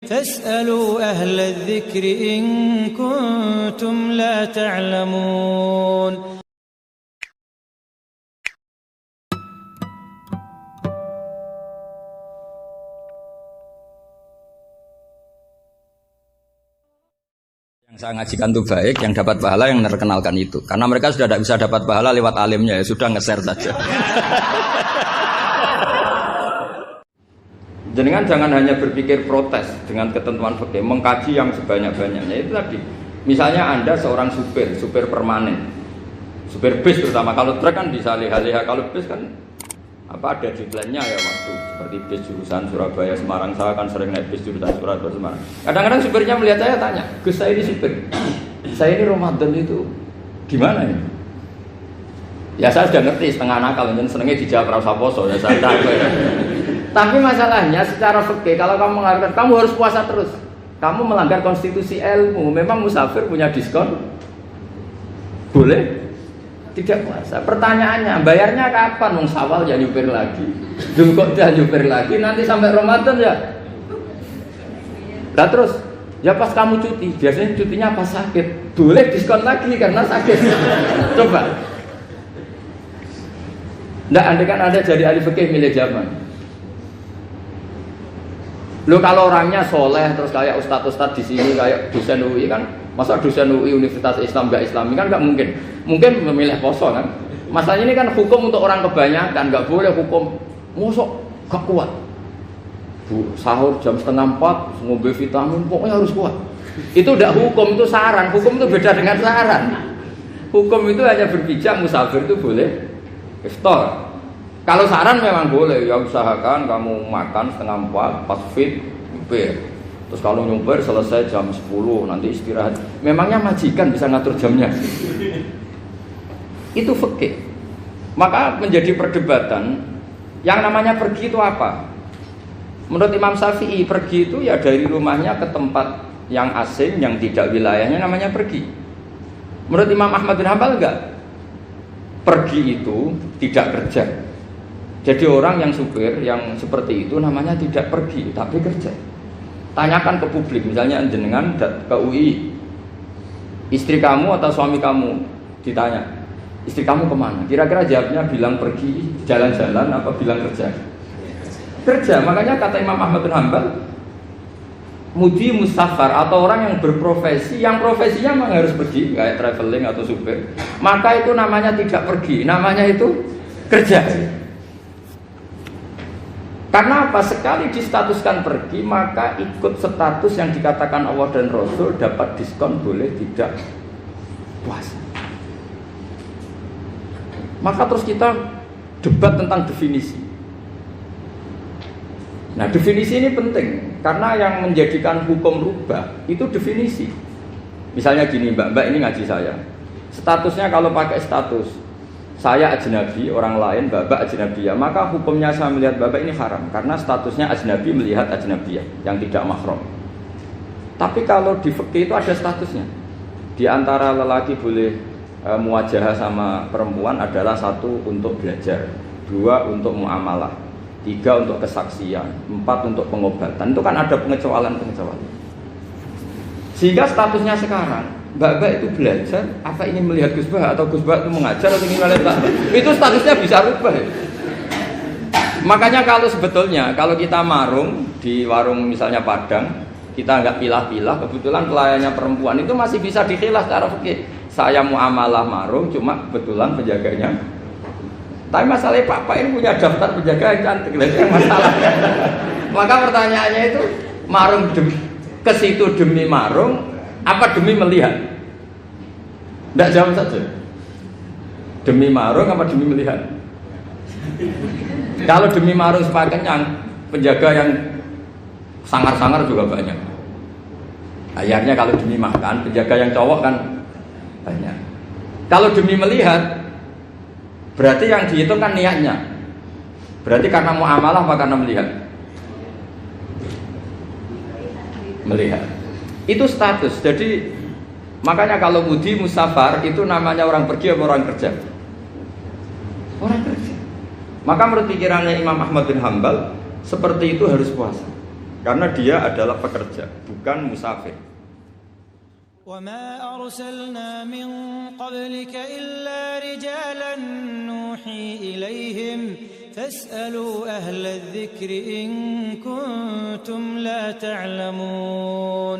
فاسألوا أهل الذكر إن كنتم لا تعلمون. Yang saya ngajikan itu baik, yang dapat pahala yang terkenalkan itu. Karena mereka sudah tidak bisa dapat pahala lewat alimnya, ya sudah nge-share saja. Jenengan jangan hanya berpikir protes dengan ketentuan fikih, mengkaji yang sebanyak-banyaknya. Itu tadi, misalnya Anda seorang supir permanen, supir bis terutama. Kalau truk kan bisa lihat-lihat, kalau bis kan ada deadline-nya ya waktu. Seperti bis jurusan Surabaya Semarang, saya kan sering naik bis jurusan Surabaya Semarang. Kadang-kadang supirnya melihat saya tanya, Gus saya ini supir, saya ini Ramadan itu gimana ini? Ya saya sudah ngerti setengah nakal, dan senengnya dijawab rasa poso ya saya tahu. Tapi masalahnya secara fikih kalau kamu mengatakan kamu harus puasa terus, kamu melanggar konstitusi ilmu. Memang musafir punya diskon? Boleh? Tidak puasa. Pertanyaannya, bayarnya kapan? Wong Syawal ya nyupir lagi, Dzulqa'dah nyupir lagi, nanti sampai Ramadan ya. Lah terus, ya pas kamu cuti, biasanya cutinya pas sakit, boleh diskon lagi karena sakit. Coba. Nggak, andai kan Anda jadi ahli fikih milih zaman. Lo kalau orangnya soleh terus kayak ustadz di sini kayak dosen UI kan, masa dosen UI Universitas Islam nggak Islami kan nggak mungkin. Mungkin memilih poso kan. Masalahnya ini kan hukum untuk orang kebanyakan, nggak boleh hukum mosok gak kuat. Sahur jam 3:30 ngombe vitamin pokoknya harus kuat. Itu udah hukum, itu saran. Hukum itu beda dengan saran. Hukum itu hanya berpijak musafir itu boleh iftar. Kalau saran memang boleh, ya usahakan kamu makan 3:30 pas fit nyupir. Terus kalau nyupir selesai jam 10 nanti istirahat. Memangnya majikan bisa ngatur jamnya? Itu fikih. Maka menjadi perdebatan yang namanya pergi itu apa? Menurut Imam Syafi'i pergi itu ya dari rumahnya ke tempat yang asing yang tidak wilayahnya namanya pergi. Menurut Imam Ahmad bin Hanbal enggak. Pergi itu tidak kerja. Jadi orang yang supir yang seperti itu namanya tidak pergi tapi kerja. Tanyakan ke publik, misalnya jenengan ke UI, istri kamu atau suami kamu ditanya, istri kamu kemana? Kira-kira jawabnya bilang pergi jalan-jalan apa bilang kerja? Kerja. Makanya kata Imam Ahmad bin Hanbal, mudi mustafar atau orang yang berprofesi, yang profesinya memang harus pergi, kayak traveling atau supir, maka itu namanya tidak pergi, namanya itu kerja. Karena apa? Sekali distatuskan pergi, maka ikut status yang dikatakan Allah dan Rasul dapat diskon boleh tidak puasa. Maka terus kita debat tentang definisi. Nah definisi ini penting, karena yang menjadikan hukum rubah itu definisi. Misalnya gini, mbak ini ngaji saya, statusnya kalau pakai status saya ajnabi, orang lain babak ajnabiyah, maka hukumnya saya melihat babak ini haram karena statusnya ajnabi melihat ajnabiyah yang tidak mahram. Tapi kalau di fikih itu ada statusnya. Di antara lelaki boleh muwajahah sama perempuan adalah 1 untuk belajar, 2 untuk muamalah, 3 untuk kesaksian, 4 untuk pengobatan. Itu kan ada pengecualian. Sehingga statusnya sekarang Mbak itu belajar, apa ingin melihat Gus Bah atau Gus Bah itu mengajar atau ingin melihat Mbak? Itu statusnya bisa rubah. Makanya kalau sebetulnya kalau kita marung di warung misalnya Padang, kita nggak pilah-pilah, kebetulan pelayannya perempuan itu masih bisa dikhilas secara fikih. Saya muamalah marung, cuma kebetulan penjaganya. Tapi masalahnya Pak ini punya daftar penjaga yang cantik, itu yang masalahnya. Maka pertanyaannya itu marung ke situ demi marung. Apa demi melihat? Tidak jawab saja. Demi marung apa demi melihat? Kalau demi marung supaya kenyang, penjaga yang sangar-sangar juga banyak. Akhirnya kalau demi makan, penjaga yang cowok kan banyak. Kalau demi melihat, berarti yang dihitung kan niatnya. Berarti karena muamalah apa karena melihat? Melihat. Itu status. Jadi makanya kalau mudi musafar itu namanya orang pergi atau orang kerja? Orang kerja. Maka menurut pikirannya Imam Ahmad bin Hanbal seperti itu harus puasa. Karena dia adalah pekerja, bukan musafir. وما أرسلنا من قبلك إلا رجالا نوحي إليهم فاسألوا أهل الذكر إن كنتم لا تعلمون.